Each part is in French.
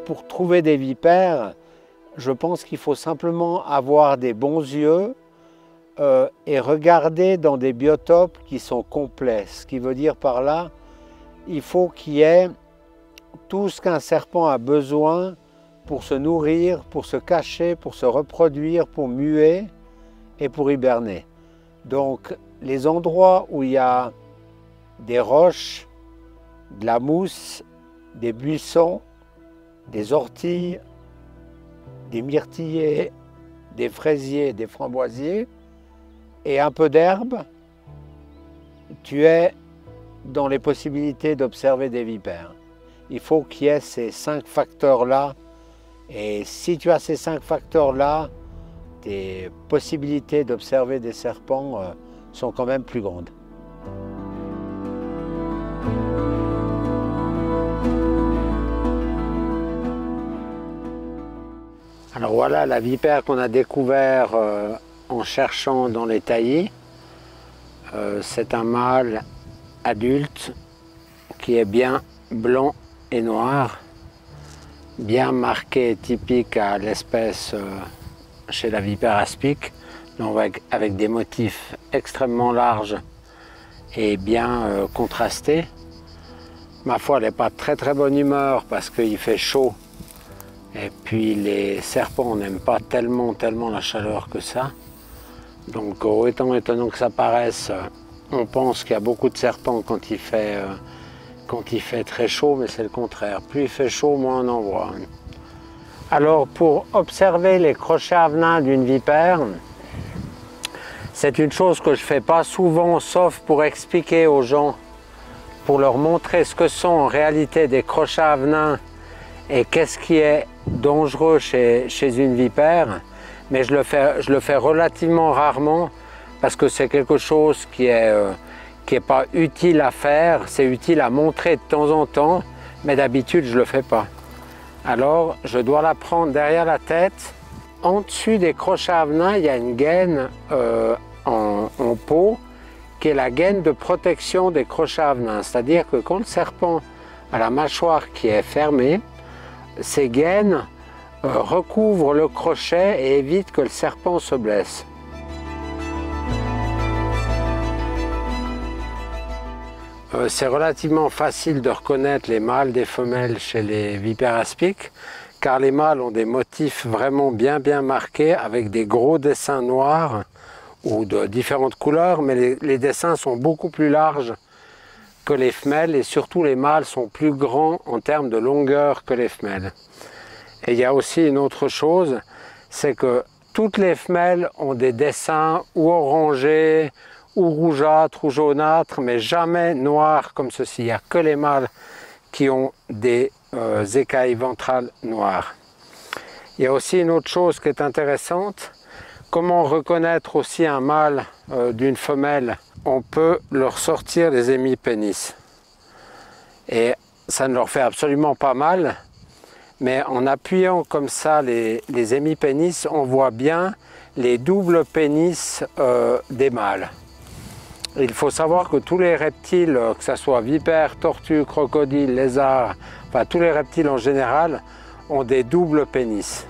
pour trouver des vipères, je pense qu'il faut simplement avoir des bons yeux et regarder dans des biotopes qui sont complets. Ce qui veut dire par là, il faut qu'il y ait tout ce qu'un serpent a besoin pour se nourrir, pour se cacher, pour se reproduire, pour muer et pour hiberner. Donc les endroits où il y a des roches, de la mousse, des buissons, des orties, des myrtillers, des fraisiers, des framboisiers et un peu d'herbe, tu es dans les possibilités d'observer des vipères. Il faut qu'il y ait ces 5 facteurs-là, et si tu as ces 5 facteurs-là, tes possibilités d'observer des serpents sont quand même plus grandes. Alors voilà la vipère qu'on a découvert en cherchant dans les taillis. C'est un mâle adulte qui est bien blanc et noir, bien marqué, typique à l'espèce chez la vipère aspic, donc avec des motifs extrêmement larges et bien contrastés. Ma foi, elle n'est pas de très bonne humeur parce qu'il fait chaud. Et puis les serpents n'aiment pas tellement la chaleur que ça. Donc autant étonnant que ça paraisse, on pense qu'il y a beaucoup de serpents quand il fait très chaud, mais c'est le contraire. Plus il fait chaud, moins on en voit. Alors pour observer les crochets à venin d'une vipère, c'est une chose que je ne fais pas souvent, sauf pour expliquer aux gens, pour leur montrer ce que sont en réalité des crochets à venin et qu'est-ce qui est dangereux chez une vipère, mais je le fais relativement rarement parce que c'est quelque chose qui est pas utile à faire, c'est utile à montrer de temps en temps, mais d'habitude je ne le fais pas. Alors je dois la prendre derrière la tête. En dessus des crochets à venin, il y a une gaine en peau qui est la gaine de protection des crochets à venin. C'est-à-dire que quand le serpent a la mâchoire qui est fermée, ces gaines recouvrent le crochet et évitent que le serpent se blesse. C'est relativement facile de reconnaître les mâles des femelles chez les vipères aspics, car les mâles ont des motifs vraiment bien marqués avec des gros dessins noirs ou de différentes couleurs, mais les dessins sont beaucoup plus larges que les femelles et surtout les mâles sont plus grands en termes de longueur que les femelles. Et il y a aussi une autre chose, c'est que toutes les femelles ont des dessins ou orangés, ou rougeâtres, ou jaunâtres, mais jamais noirs comme ceci. Il n'y a que les mâles qui ont des écailles ventrales noires. Il y a aussi une autre chose qui est intéressante. Comment reconnaître aussi un mâle d'une femelle? On peut leur sortir les hémipénis. Et ça ne leur fait absolument pas mal, mais en appuyant comme ça les hémipénis, on voit bien les doubles pénis des mâles. Il faut savoir que tous les reptiles, que ce soit vipères, tortues, crocodiles, lézards, enfin tous les reptiles en général, ont des doubles pénis.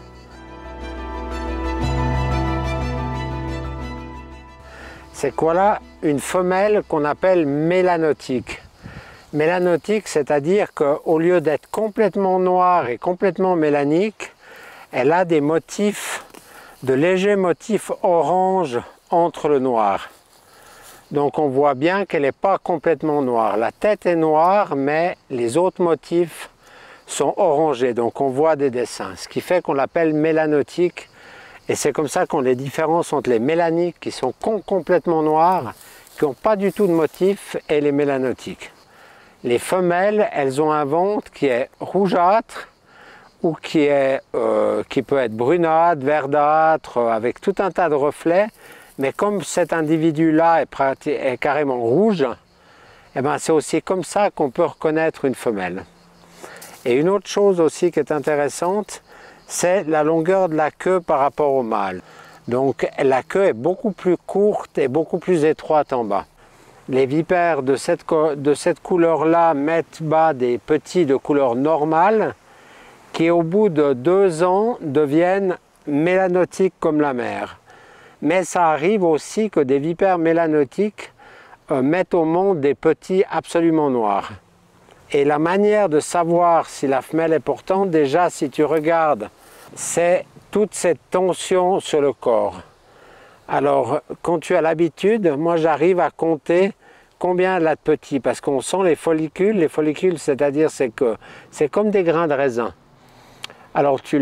C'est quoi là? Une femelle qu'on appelle mélanotique. Mélanotique, c'est-à-dire qu'au lieu d'être complètement noire et complètement mélanique, elle a des motifs, de légers motifs orange entre le noir. Donc on voit bien qu'elle n'est pas complètement noire. La tête est noire, mais les autres motifs sont orangés. Donc on voit des dessins, ce qui fait qu'on l'appelle mélanotique. Et c'est comme ça qu'on les différencie entre les mélaniques qui sont complètement noires, qui n'ont pas du tout de motifs, et les mélanotiques. Les femelles, elles ont un ventre qui est rougeâtre ou qui peut être brunâtre, verdâtre, avec tout un tas de reflets. Mais comme cet individu-là est carrément rouge, eh ben c'est aussi comme ça qu'on peut reconnaître une femelle. Et une autre chose aussi qui est intéressante, c'est la longueur de la queue par rapport au mâle. Donc la queue est beaucoup plus courte et beaucoup plus étroite en bas. Les vipères de cette couleur-là mettent bas des petits de couleur normale qui au bout de 2 ans deviennent mélanotiques comme la mère. Mais ça arrive aussi que des vipères mélanotiques mettent au monde des petits absolument noirs. Et la manière de savoir si la femelle est portante, déjà si tu regardes, c'est toute cette tension sur le corps. Alors quand tu as l'habitude, moi j'arrive à compter combien elle a de petits, parce qu'on sent les follicules c'est-à-dire que c'est comme des grains de raisin. Alors tu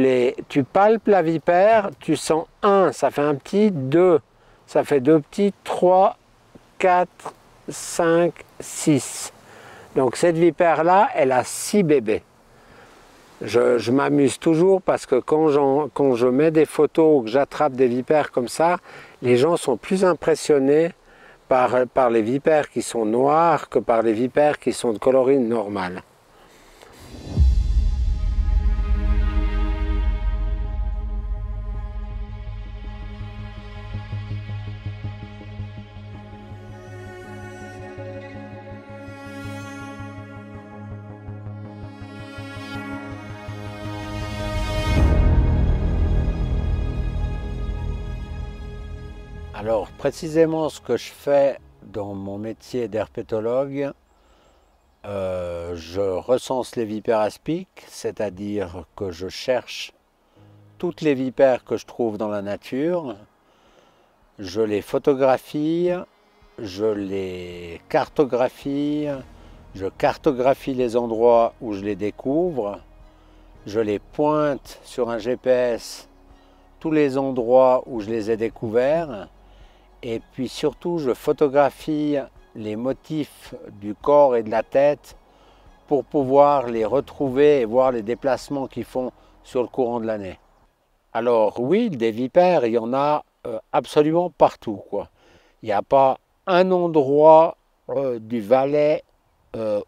palpes la vipère, tu sens 1, ça fait un petit, 2, ça fait 2 petits, 3, 4, 5, 6. Donc cette vipère-là, elle a 6 bébés. Je m'amuse toujours parce que quand je mets des photos ou que j'attrape des vipères comme ça, les gens sont plus impressionnés par les vipères qui sont noires que par les vipères qui sont de coloris normale. Alors précisément ce que je fais dans mon métier d'herpétologue, je recense les vipères aspics, c'est-à-dire que je cherche toutes les vipères que je trouve dans la nature, je les photographie, je les cartographie, je cartographie les endroits où je les découvre, je les pointe sur un GPS tous les endroits où je les ai découverts. Et puis surtout, je photographie les motifs du corps et de la tête pour pouvoir les retrouver et voir les déplacements qu'ils font sur le courant de l'année. Alors oui, des vipères, il y en a absolument partout, quoi. Il n'y a pas un endroit du Valais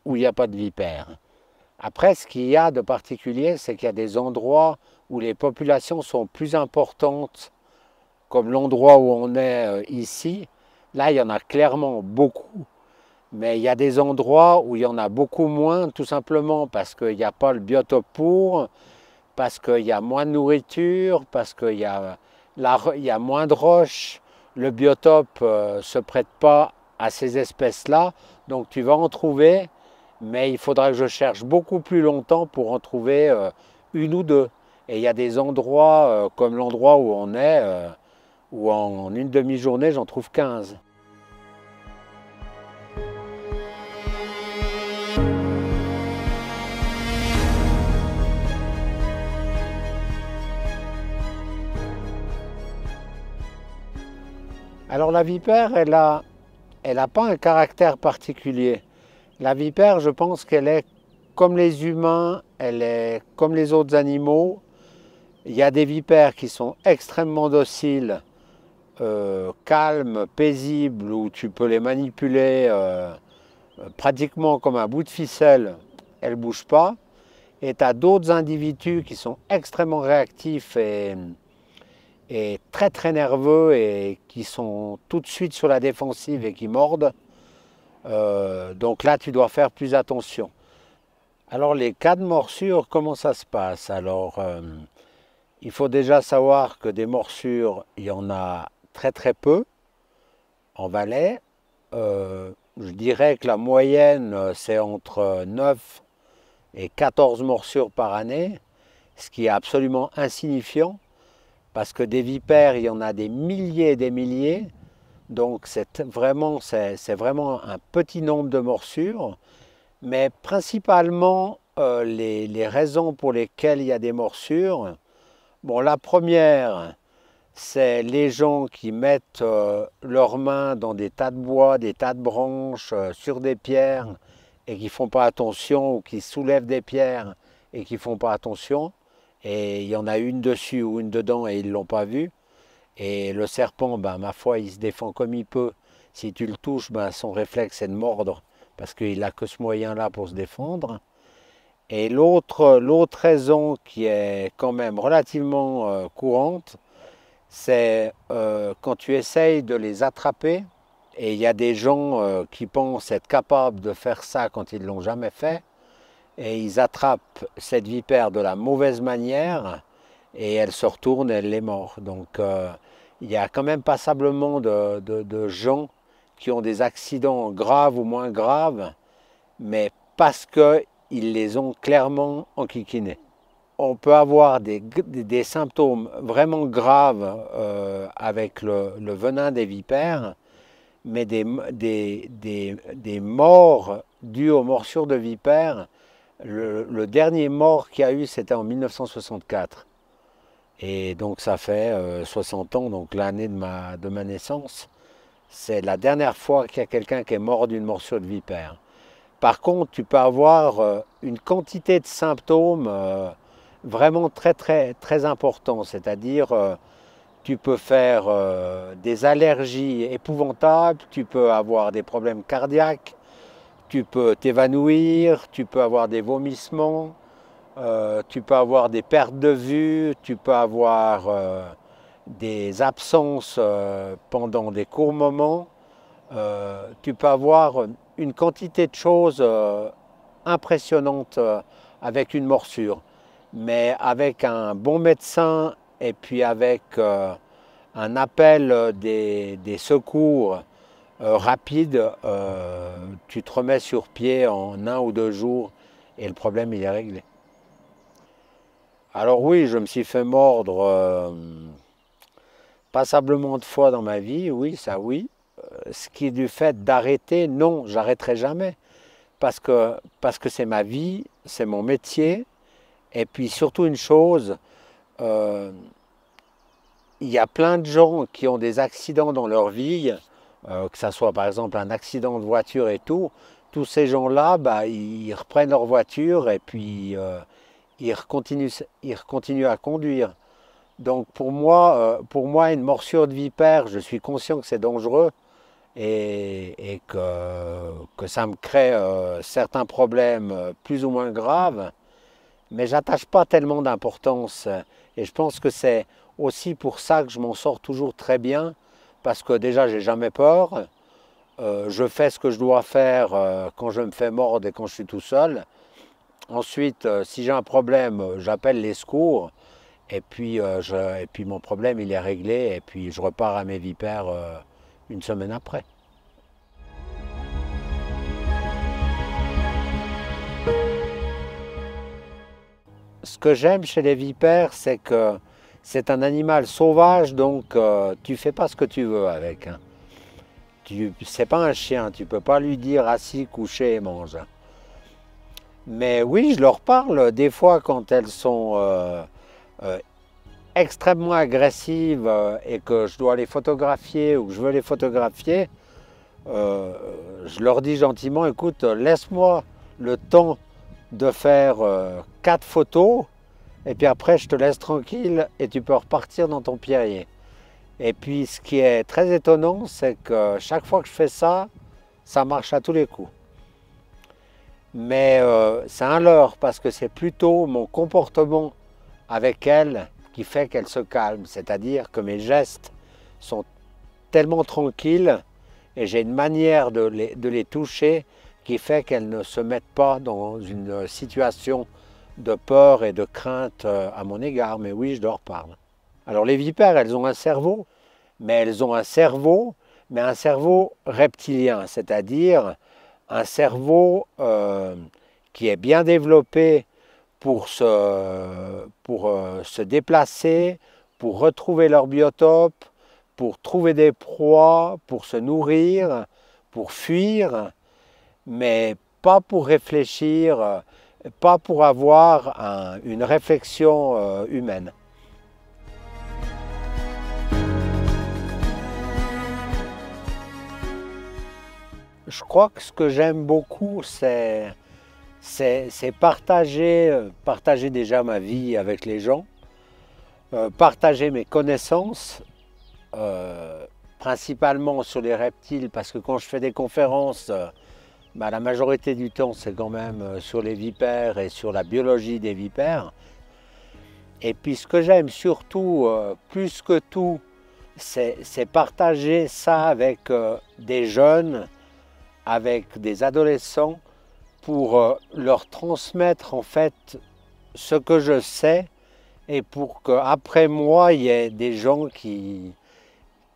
où il n'y a pas de vipères. Après, ce qu'il y a de particulier, c'est qu'il y a des endroits où les populations sont plus importantes, comme l'endroit où on est ici. Là, il y en a clairement beaucoup, mais il y a des endroits où il y en a beaucoup moins, tout simplement parce qu'il n'y a pas le biotope pour, parce qu'il y a moins de nourriture, parce qu'il y a moins de roches. Le biotope ne se prête pas à ces espèces-là, donc tu vas en trouver, mais il faudra que je cherche beaucoup plus longtemps pour en trouver une ou deux. Et il y a des endroits, comme l'endroit où on est, où en une demi-journée, j'en trouve 15. Alors la vipère, elle a pas un caractère particulier. La vipère, je pense qu'elle est comme les humains, elle est comme les autres animaux. Il y a des vipères qui sont extrêmement dociles, calmes, paisibles, où tu peux les manipuler pratiquement comme un bout de ficelle, elles ne bougent pas. Et tu as d'autres individus qui sont extrêmement réactifs et très très nerveux et qui sont tout de suite sur la défensive et qui mordent. Donc là, tu dois faire plus attention. Alors les cas de morsure, comment ça se passe? Alors, il faut déjà savoir que des morsures, il y en a très très peu en Valais. Je dirais que la moyenne, c'est entre 9 et 14 morsures par année, ce qui est absolument insignifiant, parce que des vipères, il y en a des milliers et des milliers, donc c'est vraiment un petit nombre de morsures, mais principalement les raisons pour lesquelles il y a des morsures. Bon, la première, c'est les gens qui mettent leurs mains dans des tas de bois, des tas de branches, sur des pierres, et qui ne font pas attention, ou qui soulèvent des pierres et qui ne font pas attention. Et il y en a une dessus ou une dedans et ils ne l'ont pas vu. Et le serpent, ben, ma foi, il se défend comme il peut. Si tu le touches, ben, son réflexe c'est de mordre, parce qu'il n'a que ce moyen-là pour se défendre. Et l'autre raison qui est quand même relativement courante, c'est quand tu essayes de les attraper, et il y a des gens qui pensent être capables de faire ça quand ils ne l'ont jamais fait, et ils attrapent cette vipère de la mauvaise manière et elle se retourne et elle les mord. Donc il y a quand même passablement de gens qui ont des accidents graves ou moins graves, mais parce qu'ils les ont clairement enquiquinés. On peut avoir des symptômes vraiment graves avec le venin des vipères, mais des morts dues aux morsures de vipères. Le dernier mort qu'il y a eu, c'était en 1964. Et donc ça fait 60 ans, donc l'année de ma naissance. C'est la dernière fois qu'il y a quelqu'un qui est mort d'une morsure de vipère. Par contre, tu peux avoir une quantité de symptômes vraiment très importants. C'est-à-dire, tu peux faire des allergies épouvantables, tu peux avoir des problèmes cardiaques, tu peux t'évanouir, tu peux avoir des vomissements, tu peux avoir des pertes de vue, tu peux avoir des absences pendant des courts moments, tu peux avoir une quantité de choses impressionnantes avec une morsure. Mais avec un bon médecin et puis avec un appel des secours rapides, tu te remets sur pied en 1 ou 2 jours et le problème il est réglé. Alors oui, je me suis fait mordre passablement de fois dans ma vie, oui, ça oui. Ce qui est du fait d'arrêter, non, j'arrêterai jamais. Parce que c'est ma vie, c'est mon métier. Et puis surtout une chose, il y a plein de gens qui ont des accidents dans leur vie, que ce soit par exemple un accident de voiture et tout. Tous ces gens-là, bah, ils reprennent leur voiture et puis ils continuent à conduire. Donc pour moi, une morsure de vipère, je suis conscient que c'est dangereux et que ça me crée certains problèmes plus ou moins graves, mais j'attache pas tellement d'importance. Et je pense que c'est aussi pour ça que je m'en sors toujours très bien, parce que déjà j'ai jamais peur, je fais ce que je dois faire quand je me fais mordre et quand je suis tout seul. Ensuite, si j'ai un problème, j'appelle les secours. Et puis mon problème, il est réglé. Et puis, je repars à mes vipères une semaine après. Ce que j'aime chez les vipères, c'est que c'est un animal sauvage, donc tu fais pas ce que tu veux avec. Hein. C'est pas un chien, tu peux pas lui dire assis, couché et mange. Mais oui, je leur parle des fois quand elles sont euh, extrêmement agressives et que je dois les photographier ou que je veux les photographier, je leur dis gentiment, écoute, laisse-moi le temps de faire 4 photos et puis après je te laisse tranquille et tu peux repartir dans ton pierrier. Et puis ce qui est très étonnant, c'est que chaque fois que je fais ça, ça marche à tous les coups. Mais c'est un leurre parce que c'est plutôt mon comportement avec elle qui fait qu'elle se calme. C'est-à-dire que mes gestes sont tellement tranquilles et j'ai une manière de les toucher qui fait qu'elles ne se mettent pas dans une situation de peur et de crainte à mon égard. Mais oui, je leur parle. Alors les vipères, elles ont un cerveau, mais elles ont un cerveau reptilien, c'est-à-dire un cerveau qui est bien développé pour se déplacer, pour retrouver leur biotope, pour trouver des proies, pour se nourrir, pour fuir, mais pas pour réfléchir, pas pour avoir une réflexion humaine. Je crois que ce que j'aime beaucoup, c'est partager déjà ma vie avec les gens, partager mes connaissances, principalement sur les reptiles, parce que quand je fais des conférences, bah, la majorité du temps c'est quand même sur les vipères et sur la biologie des vipères. Et puis ce que j'aime surtout, plus que tout, c'est partager ça avec des jeunes, avec des adolescents, pour leur transmettre en fait ce que je sais et pour qu'après moi, il y ait des gens qui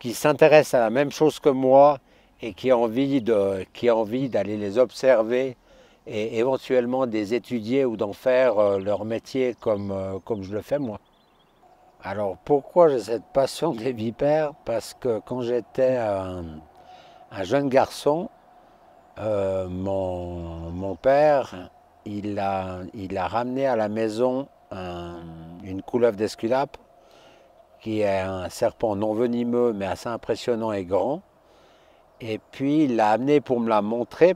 s'intéressent à la même chose que moi et qui ont envie d'aller les observer et éventuellement des étudier ou d'en faire leur métier comme je le fais moi. Alors pourquoi j'ai cette passion des vipères? Parce que quand j'étais un jeune garçon, mon père, il a ramené à la maison une couleuvre d'Esculape, qui est un serpent non venimeux mais assez impressionnant et grand. Et puis il l'a amené pour me la montrer.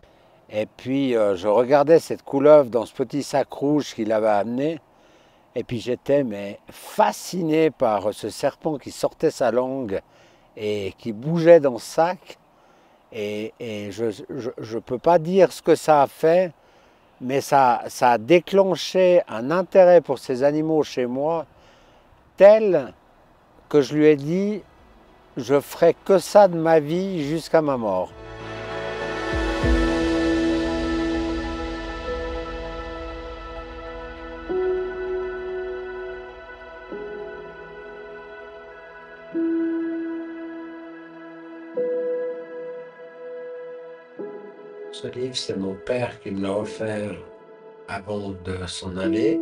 Et puis je regardais cette couleuvre dans ce petit sac rouge qu'il avait amené. Et puis j'étais fasciné par ce serpent qui sortait sa langue et qui bougeait dans ce sac. Et je ne peux pas dire ce que ça a fait, mais ça a déclenché un intérêt pour ces animaux chez moi tel que je lui ai dit, je ferai que ça de ma vie jusqu'à ma mort. Ce livre, c'est mon père qui me l'a offert avant de s'en aller.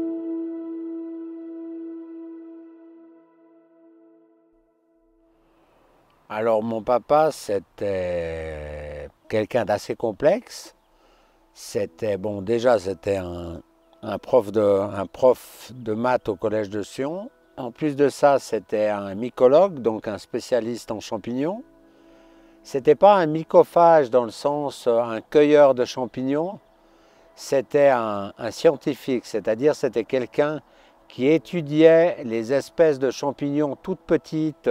Alors mon papa, c'était quelqu'un d'assez complexe. C'était, bon, déjà c'était un prof de maths au collège de Sion. En plus de ça, c'était un mycologue, donc un spécialiste en champignons. C'était pas un mycophage dans le sens un cueilleur de champignons, c'était un scientifique, c'est-à-dire c'était quelqu'un qui étudiait les espèces de champignons toutes petites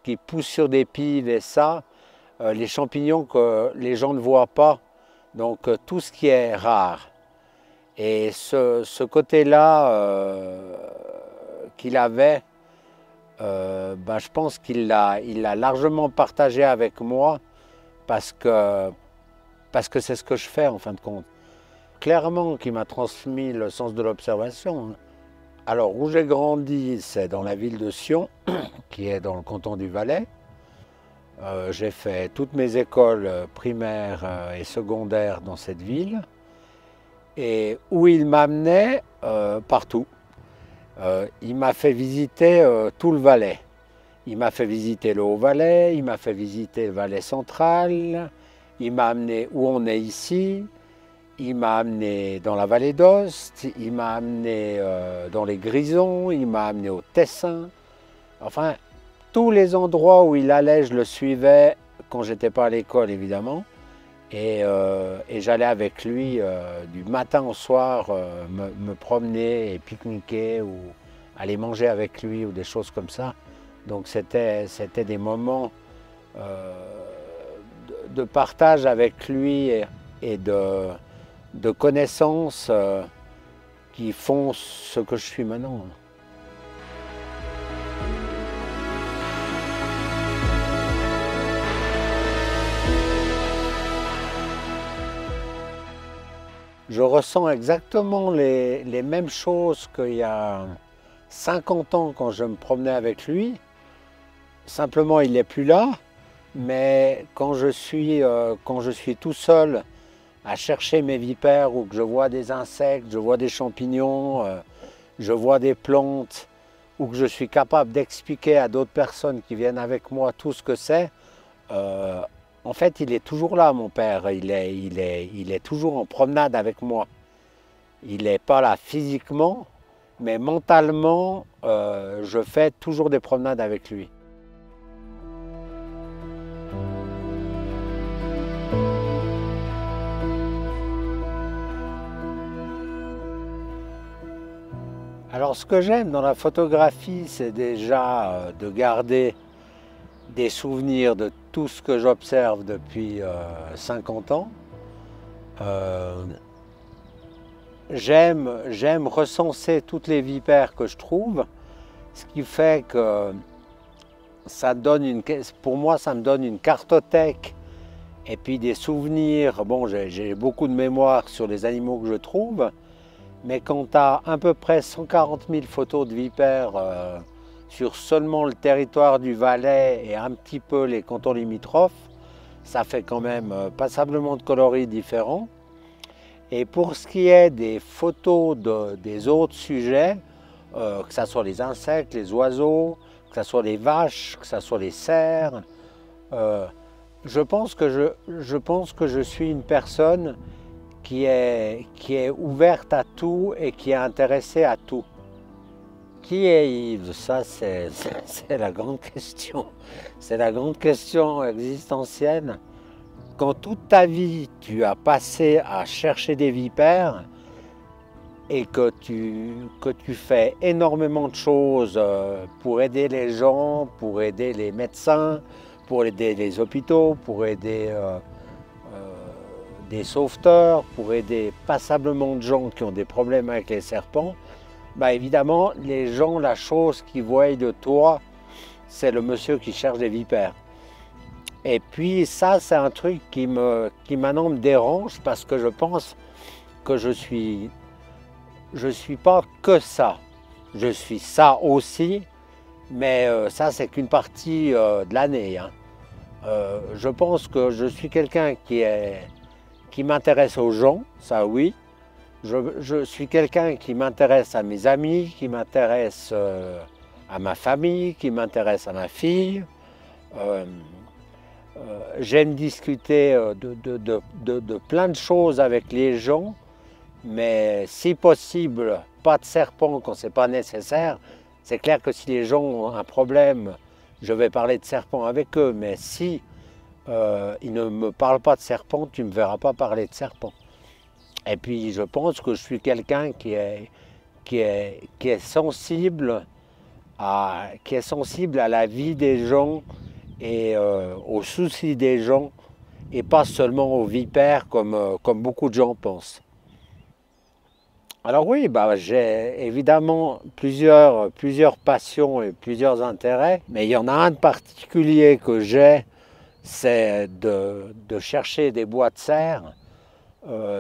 qui poussent sur des pives et ça, les champignons que les gens ne voient pas, donc tout ce qui est rare. Et ce côté-là qu'il avait, je pense qu'il l'a largement partagé avec moi parce que c'est ce que je fais en fin de compte. Clairement qu'il m'a transmis le sens de l'observation. Alors où j'ai grandi, c'est dans la ville de Sion, qui est dans le canton du Valais. J'ai fait toutes mes écoles primaires et secondaires dans cette ville. Et où il m'amenait, partout. Il m'a fait visiter tout le Valais. Il m'a fait visiter le Haut-Valais, il m'a fait visiter le Valais central, il m'a amené où on est ici, il m'a amené dans la vallée d'Ost, il m'a amené dans les Grisons, il m'a amené au Tessin. Enfin, tous les endroits où il allait, je le suivais quand j'étais pas à l'école évidemment. Et j'allais avec lui du matin au soir me promener et pique-niquer ou aller manger avec lui ou des choses comme ça. Donc c'était des moments de partage avec lui et de connaissances qui font ce que je suis maintenant. Je ressens exactement les mêmes choses qu'il y a 50 ans quand je me promenais avec lui. Simplement, il n'est plus là. Mais quand je suis tout seul à chercher mes vipères ou que je vois des insectes, je vois des champignons, je vois des plantes, ou que je suis capable d'expliquer à d'autres personnes qui viennent avec moi tout ce que c'est, en fait, il est toujours là, mon père. Il est toujours en promenade avec moi. Il n'est pas là physiquement, mais mentalement, je fais toujours des promenades avec lui. Alors, ce que j'aime dans la photographie, c'est déjà de garder des souvenirs de tout ce que j'observe depuis 50 ans. J'aime recenser toutes les vipères que je trouve, ce qui fait que ça donne pour moi, ça me donne une cartothèque Et puis des souvenirs, bon, j'ai beaucoup de mémoire sur les animaux que je trouve, mais quand tu as à peu près 140 000 photos de vipères sur seulement le territoire du Valais et un petit peu les cantons limitrophes, ça fait quand même passablement de coloris différents. Et pour ce qui est des photos des autres sujets, que ce soit les insectes, les oiseaux, que ce soit les vaches, que ce soit les cerfs, je pense que je suis une personne qui est ouverte à tout et qui est intéressée à tout. Qui est Yves? Ça, c'est la grande question. C'est la grande question existentielle. Quand toute ta vie, tu as passé à chercher des vipères et que tu fais énormément de choses pour aider les gens, pour aider les médecins, pour aider les hôpitaux, pour aider des sauveteurs, pour aider passablement de gens qui ont des problèmes avec les serpents, bah évidemment, les gens, la chose qu'ils voient de toi, c'est le monsieur qui cherche des vipères. Et puis ça, c'est un truc qui maintenant me dérange parce que je pense que je suis pas que ça. Je suis ça aussi, mais ça, c'est qu'une partie de l'année. Hein. Je pense que je suis quelqu'un qui m'intéresse aux gens, ça oui. Je suis quelqu'un qui m'intéresse à mes amis, qui m'intéresse à ma famille, qui m'intéresse à ma fille. J'aime discuter de plein de choses avec les gens, mais si possible, pas de serpent quand ce n'est pas nécessaire. C'est clair que si les gens ont un problème, je vais parler de serpent avec eux, mais si ils ne me parlent pas de serpent, tu ne me verras pas parler de serpent. Et puis je pense que je suis quelqu'un qui est sensible à la vie des gens et aux soucis des gens et pas seulement aux vipères comme beaucoup de gens pensent. Alors oui, bah, j'ai évidemment plusieurs passions et plusieurs intérêts, mais il y en a un de particulier que j'ai, c'est de chercher des bois de serre.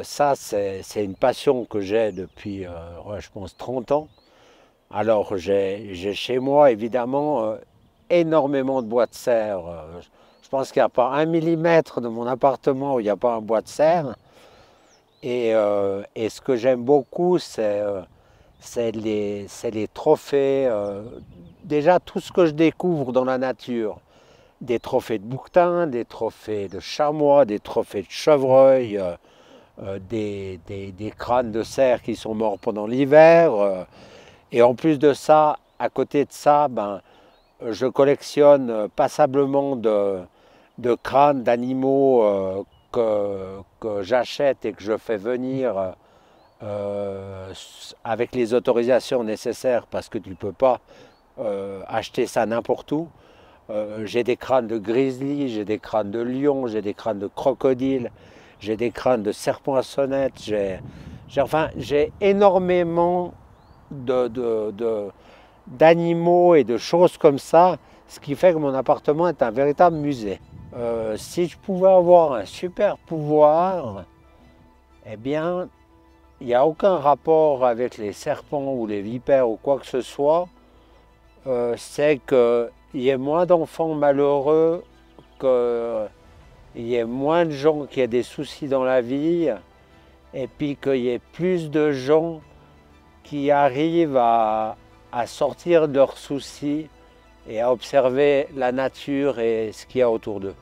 Ça, c'est une passion que j'ai depuis, ouais, je pense, 30 ans. Alors, j'ai chez moi, évidemment, énormément de bois de serre. Je pense qu'il n'y a pas 1 millimètre de mon appartement où il n'y a pas un bois de serre. Et ce que j'aime beaucoup, c'est les trophées. Déjà, tout ce que je découvre dans la nature. Des trophées de bouquetins, des trophées de chamois, des trophées de chevreuil, des crânes de cerf qui sont morts pendant l'hiver. Et en plus de ça, à côté de ça, ben, je collectionne passablement de crânes d'animaux que j'achète et que je fais venir avec les autorisations nécessaires parce que tu ne peux pas acheter ça n'importe où. J'ai des crânes de grizzly, j'ai des crânes de lion, j'ai des crânes de crocodile, j'ai des crânes de serpents à sonnette, j'ai énormément d'animaux et de choses comme ça, ce qui fait que mon appartement est un véritable musée. Si je pouvais avoir un super pouvoir, eh bien, il n'y a aucun rapport avec les serpents ou les vipères ou quoi que ce soit. C'est qu'il y ait moins d'enfants malheureux, qu'il y ait moins de gens qui aient des soucis dans la vie, et puis qu'il y ait plus de gens qui arrivent à sortir de leurs soucis et à observer la nature et ce qu'il y a autour d'eux.